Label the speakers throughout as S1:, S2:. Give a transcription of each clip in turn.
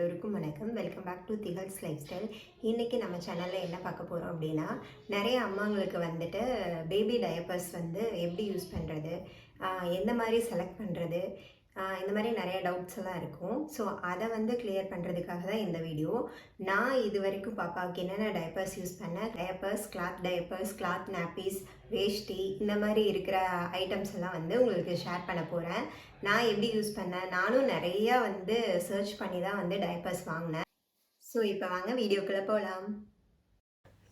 S1: எல்லோருக்கும் வணக்கம். Welcome back to Thigazh's life style. இன்றைக்கி நம்ம சேனலில் என்ன பார்க்க போகிறோம் அப்படின்னா, நிறைய அம்மாங்களுக்கு வந்துட்டு பேபி டயப்பர்ஸ் வந்து எப்படி யூஸ் பண்ணுறது, எந்த மாதிரி செலக்ட் பண்ணுறது, இந்த மாதிரி நிறைய டவுட்ஸ் எல்லாம் இருக்கும். ஸோ அதை வந்து கிளியர் பண்ணுறதுக்காக தான் இந்த வீடியோ. நான் இது வரைக்கும் பாப்பாவுக்கு என்னென்ன டயப்பர்ஸ் யூஸ் பண்ணேன், டயப்பர்ஸ், கிளாத் நாப்பீஸ், வேஷ்டி, இந்த மாதிரி இருக்கிற ஐட்டம்ஸ் எல்லாம் வந்து உங்களுக்கு ஷேர் பண்ண போகிறேன். நான் எப்படி யூஸ் பண்ணேன், நானும் நிறையா வந்து சர்ச் பண்ணி தான் வந்து டயப்பர்ஸ் வாங்கினேன். ஸோ இப்போ வாங்க வீடியோக்குள்ளே போகலாம்.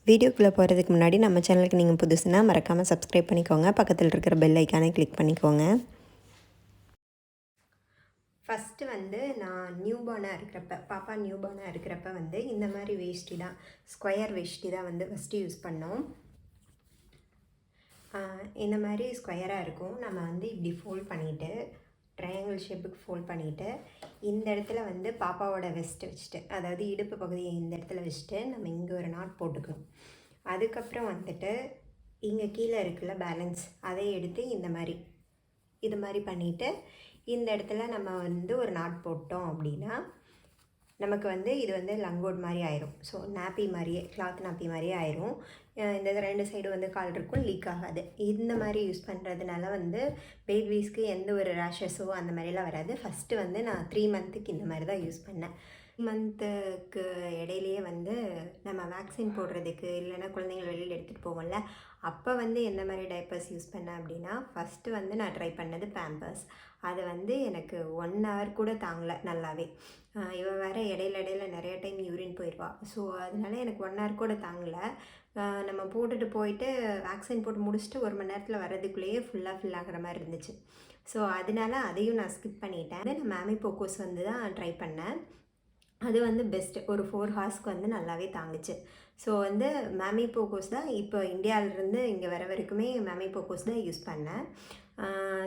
S2: வீடியோக்குள்ளே போகிறதுக்கு முன்னாடி நம்ம சேனலுக்கு நீங்கள் புதுசுனா மறக்காமல் சப்ஸ்கிரைப் பண்ணிக்கோங்க. பக்கத்தில் இருக்கிற பெல் ஐக்கானை கிளிக் பண்ணிக்கோங்க.
S1: ஃபஸ்ட்டு வந்து நான் பாப்பா நியூபார்னாக இருக்கிறப்ப வந்து இந்த மாதிரி வேஷ்டி தான், ஸ்கொயர் வேஷ்டி தான் வந்து ஃபஸ்ட்டு யூஸ் பண்ணோம். இந்த மாதிரி ஸ்கொயராக இருக்கும். நம்ம வந்து இப்படி ஃபோல்ட் பண்ணிவிட்டு, ட்ரையாங்கிள் ஷேப்புக்கு ஃபோல்ட் பண்ணிவிட்டு, இந்த இடத்துல வந்து பாப்பாவோட வெஸ்ட்டு வச்சுட்டு, அதாவது இடுப்பு பகுதியை இந்த இடத்துல வச்சுட்டு நம்ம இங்கே ஒரு நாட் போட்டுக்கணும். அதுக்கப்புறம் வந்துட்டு இங்கே கீழே இருக்குல்ல பேலன்ஸ், அதை எடுத்து இது மாதிரி பண்ணிவிட்டு இந்த இடத்துல நம்ம வந்து ஒரு நாட் போட்டோம் அப்படின்னா நமக்கு வந்து இது வந்து லங்கோட் மாதிரி ஆயிரும். ஸோ நாப்பி மாதிரியே, கிளாத் நாப்பி மாதிரியே ஆயிரும். இந்த ரெண்டு சைடு வந்து கால் இருக்கும், லீக் ஆகாது. இந்த மாதிரி யூஸ் பண்ணுறதுனால வந்து பேபிஸ்க்கு எந்த ஒரு ரேஷஸோ அந்த மாதிரிலாம் வராது. ஃபஸ்ட்டு வந்து நான் 3 மந்த்துக்கு இந்த மாதிரி தான் யூஸ் பண்ணேன். மந்த்துக்கு இடையிலையே வந்து நம்ம வேக்சின் போடுறதுக்கு, இல்லைன்னா குழந்தைங்களை வெளியில் எடுத்துகிட்டு போவோம்ல, அப்போ வந்து எந்த மாதிரி டைப்பர்ஸ் யூஸ் பண்ணேன் அப்படின்னா, ஃபஸ்ட்டு வந்து நான் ட்ரை பண்ணது பேம்பர்ஸ். அது வந்து எனக்கு 1 hour கூட தாங்கலை நல்லாவே. இவள் வேறு இடையில நிறைய டைம் யூரின் போயிடுவா. ஸோ அதனால எனக்கு 1 hour கூட தாங்கலை. நம்ம போட்டுட்டு போயிட்டு வேக்சின் போட்டு முடிச்சுட்டு 1 மணி நேரத்தில் வர்றதுக்குள்ளேயே ஃபில் ஆகிற மாதிரி இருந்துச்சு. ஸோ அதனால அதையும் நான் ஸ்கிப் பண்ணிட்டேன். நான் மேமி போக்கோஸ் வந்து தான் ட்ரை பண்ணேன். அது வந்து பெஸ்ட்டு. ஒரு 4 ஹார்ஸ்க்கு வந்து நல்லாவே தாங்குச்சு. ஸோ வந்து மேமி போக்கோஸ் தான் இப்போ இந்தியாவிலேருந்து இங்கே வர வரைக்குமே மேமி போக்கோஸ் தான் யூஸ் பண்ணேன்.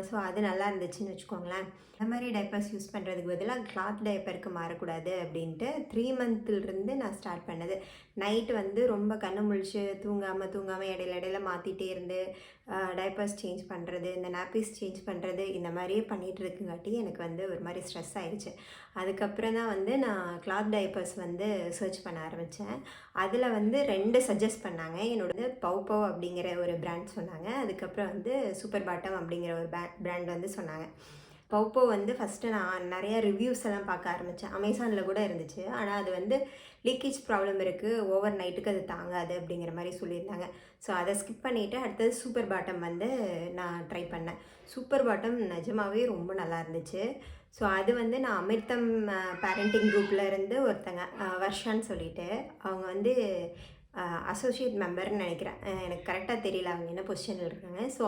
S1: ஸோ அது நல்லா இருந்துச்சுன்னு வச்சுக்கோங்களேன். இந்த மாதிரி டைப்பர்ஸ் யூஸ் பண்ணுறதுக்கு பதிலாக கிளாத் டைப்பருக்கு மாறக்கூடாது அப்படின்ட்டு 3 மந்த்லேருந்து நான் ஸ்டார்ட் பண்ணது. நைட்டு வந்து ரொம்ப கண்ணை முழிச்சு தூங்காமல் இடையில மாற்றிட்டே இருந்து டைப்பர்ஸ் சேஞ்ச் பண்ணுறது, இந்த நாப்பீஸ் சேஞ்ச் பண்ணுறது, இந்த மாதிரியே பண்ணிகிட்டு இருக்குங்காட்டி எனக்கு வந்து ஒரு மாதிரி ஸ்ட்ரெஸ் ஆகிடுச்சு. அதுக்கப்புறம் தான் வந்து நான் கிளாத் டைப்பர்ஸ் வந்து சர்ச் பண்ண ஆரம்பித்தேன். அதில் வந்து 2 சஜஸ்ட் பண்ணாங்க. என்னோட பவ் அப்படிங்கிற ஒரு பிராண்ட் சொன்னாங்க. அதுக்கப்புறம் வந்து சூப்பர் பாட்டம் அப்படிங்கிற ஒரு பிராண்ட் வந்து சொன்னாங்க. பவ் வந்து ஃபஸ்ட்டு நான் நிறையா ரிவ்யூஸ் எல்லாம் பார்க்க ஆரம்பித்தேன். அமேசானில் கூட இருந்துச்சு. ஆனால் அது வந்து லீக்கேஜ் ப்ராப்ளம் இருக்குது, ஓவர் நைட்டுக்கு அது தாங்காது அப்படிங்கிற மாதிரி சொல்லியிருந்தாங்க. ஸோ அதை ஸ்கிப் பண்ணிவிட்டு அடுத்தது சூப்பர் பாட்டம் வந்து நான் ட்ரை பண்ணேன். சூப்பர் பாட்டம் நிஜமாகவே ரொம்ப நல்லா இருந்துச்சு. ஸோ அது வந்து நான் அமிர்தம் பேரண்டிங் குரூப்பில் இருந்து ஒருத்தங்க வர்ஷான்னு சொல்லிட்டு, அவங்க வந்து அசோசியேட் மெம்பர்னு நினைக்கிறேன், எனக்கு கரெக்டாக தெரியல அவங்க என்ன பொசிஷனில் இருக்காங்க. ஸோ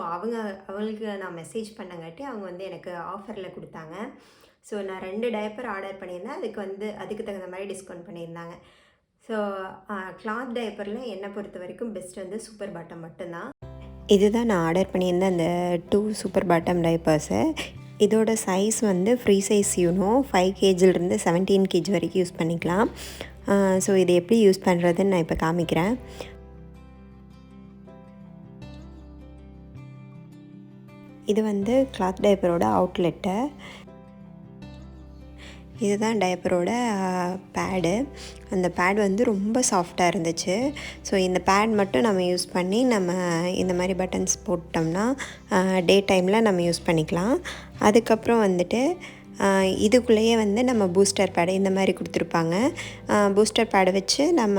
S1: அவங்களுக்கு நான் மெசேஜ் பண்ணங்காட்டி அவங்க வந்து எனக்கு ஆஃபரில் கொடுத்தாங்க. ஸோ நான் 2 டைப்பர் ஆர்டர் பண்ணியிருந்தேன். அதுக்கு தகுந்த மாதிரி டிஸ்கவுண்ட் பண்ணியிருந்தாங்க. ஸோ கிளாத் டைப்பரில் என்னை பொறுத்த வரைக்கும் பெஸ்ட் வந்து சூப்பர் பாட்டம் மட்டும்தான்.
S2: இதுதான் நான் ஆர்டர் பண்ணியிருந்தேன், அந்த 2 சூப்பர் பாட்டம் டைப்பர்ஸு. இதோட சைஸ் வந்து ஃப்ரீ சைஸ் 5 kgலேருந்து 17 kg வரைக்கும் யூஸ் பண்ணிக்கலாம். ஸோ இது எப்படி யூஸ் பண்ணுறதுன்னு நான் இப்போ காமிக்கிறேன். இது வந்து கிளாத் டைப்பரோட அவுட்லெட்டு. இதுதான் டைப்பரோட பேடு. அந்த பேட் வந்து ரொம்ப சாஃப்டாக இருந்துச்சு. ஸோ இந்த பேட் மட்டும் நம்ம யூஸ் பண்ணி நம்ம இந்த மாதிரி பட்டன்ஸ் போட்டோம்னா டே டைமில் நம்ம யூஸ் பண்ணிக்கலாம். அதுக்கப்புறம் வந்துட்டு இதுக்குள்ளேயே வந்து நம்ம பூஸ்டர் பேடு இந்த மாதிரி கொடுத்துருப்பாங்க. பூஸ்டர் பேடை வச்சு நம்ம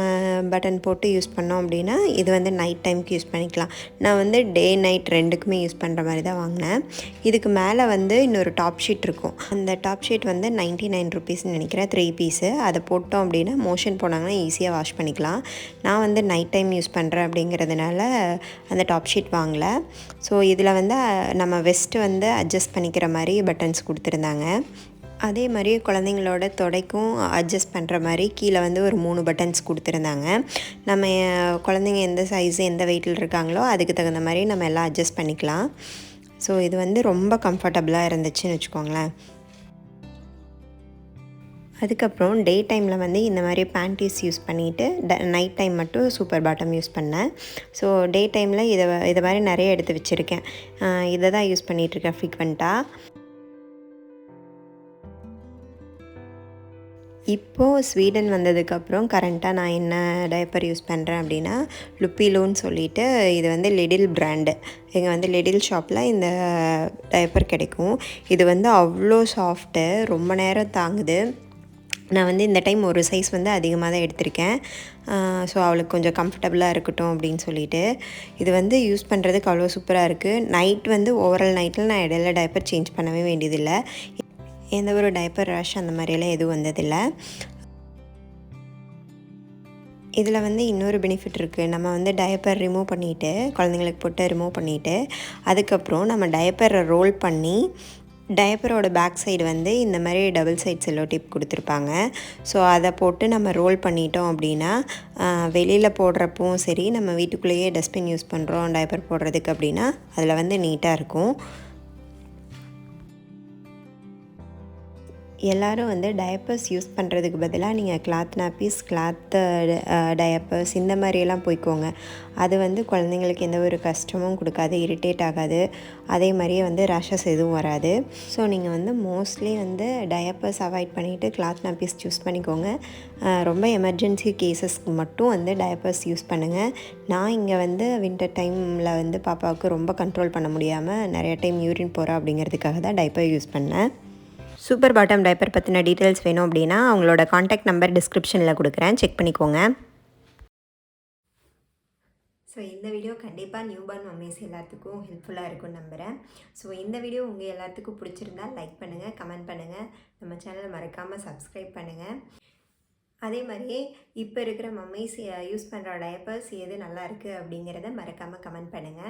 S2: பட்டன் போட்டு யூஸ் பண்ணோம் அப்படின்னா இது வந்து நைட் டைமுக்கு யூஸ் பண்ணிக்கலாம். நான் வந்து டே நைட் 2க்குமே யூஸ் பண்ணுற மாதிரி தான் வாங்கினேன். இதுக்கு மேலே வந்து இன்னொரு டாப் ஷீட் இருக்கும். அந்த டாப் ஷீட் வந்து 99 rupeesன்னு நினைக்கிறேன், 3 பீஸு. அதை போட்டோம் அப்படின்னா மோஷன் போனாங்கன்னா ஈஸியாக வாஷ் பண்ணிக்கலாம். நான் வந்து நைட் டைம் யூஸ் பண்ணுறேன் அப்படிங்கிறதுனால அந்த டாப் ஷீட் வாங்கலை. ஸோ இதில் வந்து நம்ம வெஸ்ட்டு வந்து அட்ஜஸ்ட் பண்ணிக்கிற மாதிரி பட்டன்ஸ் கொடுத்துருந்தாங்க. அதே மாதிரி குழந்தைங்களோட தொடைக்கும் அட்ஜஸ்ட் பண்ணுற மாதிரி கீழே வந்து ஒரு 3 பட்டன்ஸ் கொடுத்துருந்தாங்க. நம்ம குழந்தைங்க எந்த சைஸு எந்த வெயிட்டில் இருக்காங்களோ அதுக்கு தகுந்த மாதிரி நம்ம எல்லாம் அட்ஜஸ்ட் பண்ணிக்கலாம். ஸோ இது வந்து ரொம்ப கம்ஃபர்டபுளாக இருந்துச்சுன்னு வச்சுக்கோங்களேன். அதுக்கப்புறம் டே டைமில் வந்து இந்த மாதிரி பேண்டீஸ் யூஸ் பண்ணிவிட்டு நைட் டைம் மட்டும் சூப்பர் பாட்டம் யூஸ் பண்ணேன். ஸோ டே டைமில் இதை மாதிரி நிறைய எடுத்து வச்சுருக்கேன். இதை தான் யூஸ் பண்ணிகிட்ருக்கேன் ஃப்ரீக்வெண்ட்டாக. இப்போது ஸ்வீடன் வந்ததுக்கப்புறம் கரண்ட்டாக நான் என்ன டயப்பர் யூஸ் பண்ணுறேன் அப்படின்னா லுப்பிலோன்னு சொல்லிட்டு இது வந்து லிடில் பிராண்டு. இங்கே வந்து லிடில் ஷாப்பில் இந்த டயப்பர் கிடைக்கும். இது வந்து அவ்வளோ சாஃப்ட்டு, ரொம்ப நேரம் தாங்குது. நான் வந்து இந்த டைம் ஒரு சைஸ் வந்து அதிகமாக தான் எடுத்திருக்கேன். ஸோ அவளுக்கு கொஞ்சம் கம்ஃபர்டபுளாக இருக்கட்டும் அப்படின்னு சொல்லிட்டு. இது வந்து யூஸ் பண்ணுறதுக்கு அவ்வளோ சூப்பராக இருக்குது. நைட் வந்து ஓவரால் நைட்டில் நான் இடையில டயப்பர் சேஞ்ச் பண்ணவே வேண்டியதில்லை. எந்த ஒரு டயப்பர் ரஷ் அந்த மாதிரியெல்லாம் எதுவும் வந்ததில்லை. இதில் வந்து இன்னொரு பெனிஃபிட் இருக்குது. நம்ம வந்து டயப்பர் ரிமூவ் பண்ணிவிட்டு, குழந்தைங்களுக்கு போட்டு ரிமூவ் பண்ணிவிட்டு, அதுக்கப்புறம் நம்ம டயப்பரை ரோல் பண்ணி, டயப்பரோட பேக் சைடு வந்து இந்த மாதிரி டபுள் சைட் செல்லோ டேப் கொடுத்துருப்பாங்க. ஸோ அதை போட்டு நம்ம ரோல் பண்ணிட்டோம் அப்படின்னா, வெளியில் போடுறப்பவும் சரி, நம்ம வீட்டுக்குள்ளேயே டஸ்ட்பின் யூஸ் பண்ணுறோம் டயப்பர் போடுறதுக்கு அப்படின்னா, அதில் வந்து நீட்டாக இருக்கும். எல்லோரும் வந்து டயப்பர்ஸ் யூஸ் பண்ணுறதுக்கு பதிலாக நீங்கள் கிளாத் நாப்பீஸ், கிளாத் டயப்பர்ஸ் இந்த மாதிரியெல்லாம் போய்க்கோங்க. அது வந்து குழந்தைங்களுக்கு எந்த ஒரு கஷ்டமும் கொடுக்காது, இரிட்டேட் ஆகாது. அதே மாதிரியே வந்து ரஷஸ் எதுவும் வராது. ஸோ நீங்கள் வந்து மோஸ்ட்லி வந்து டயப்பர்ஸ் அவாய்ட் பண்ணிவிட்டு கிளாத் நாப்பீஸ் சூஸ் பண்ணிக்கோங்க. ரொம்ப எமர்ஜென்சி கேசஸ்க்கு மட்டும் வந்து டயப்பர்ஸ் யூஸ் பண்ணுங்கள். நான் இங்கே வந்து வின்டர் டைமில் வந்து பாப்பாவுக்கு ரொம்ப கண்ட்ரோல் பண்ண முடியாமல் நிறைய டைம் யூரின் போகிறா அப்படிங்கிறதுக்காக தான் டயப்பர் யூஸ் பண்ணேன். சூப்பர் பாட்டம் டயப்பர் பற்றின டீட்டெயில்ஸ் வேணும் அப்படின்னா அவங்களோட காண்டாக்ட் நம்பர் டிஸ்கிரிப்ஷனில் கொடுக்குறேன், செக் பண்ணிக்கோங்க.
S1: ஸோ இந்த வீடியோ கண்டிப்பாக நியூபார்ன் மம்மீஸ் எல்லாத்துக்கும் ஹெல்ப்ஃபுல்லாக இருக்கும்னு நம்புகிறேன். ஸோ இந்த வீடியோ உங்கள் எல்லாத்துக்கும் பிடிச்சிருந்தா லைக் பண்ணுங்கள், கமெண்ட் பண்ணுங்கள், நம்ம சேனலை மறக்காமல் சப்ஸ்கிரைப் பண்ணுங்கள். அதே மாதிரியே இப்போ இருக்கிற மம்மீஸ் யூஸ் பண்ணுற டயப்பர்ஸ் எது நல்லா இருக்குது அப்படிங்கிறத மறக்காமல் கமெண்ட் பண்ணுங்கள்.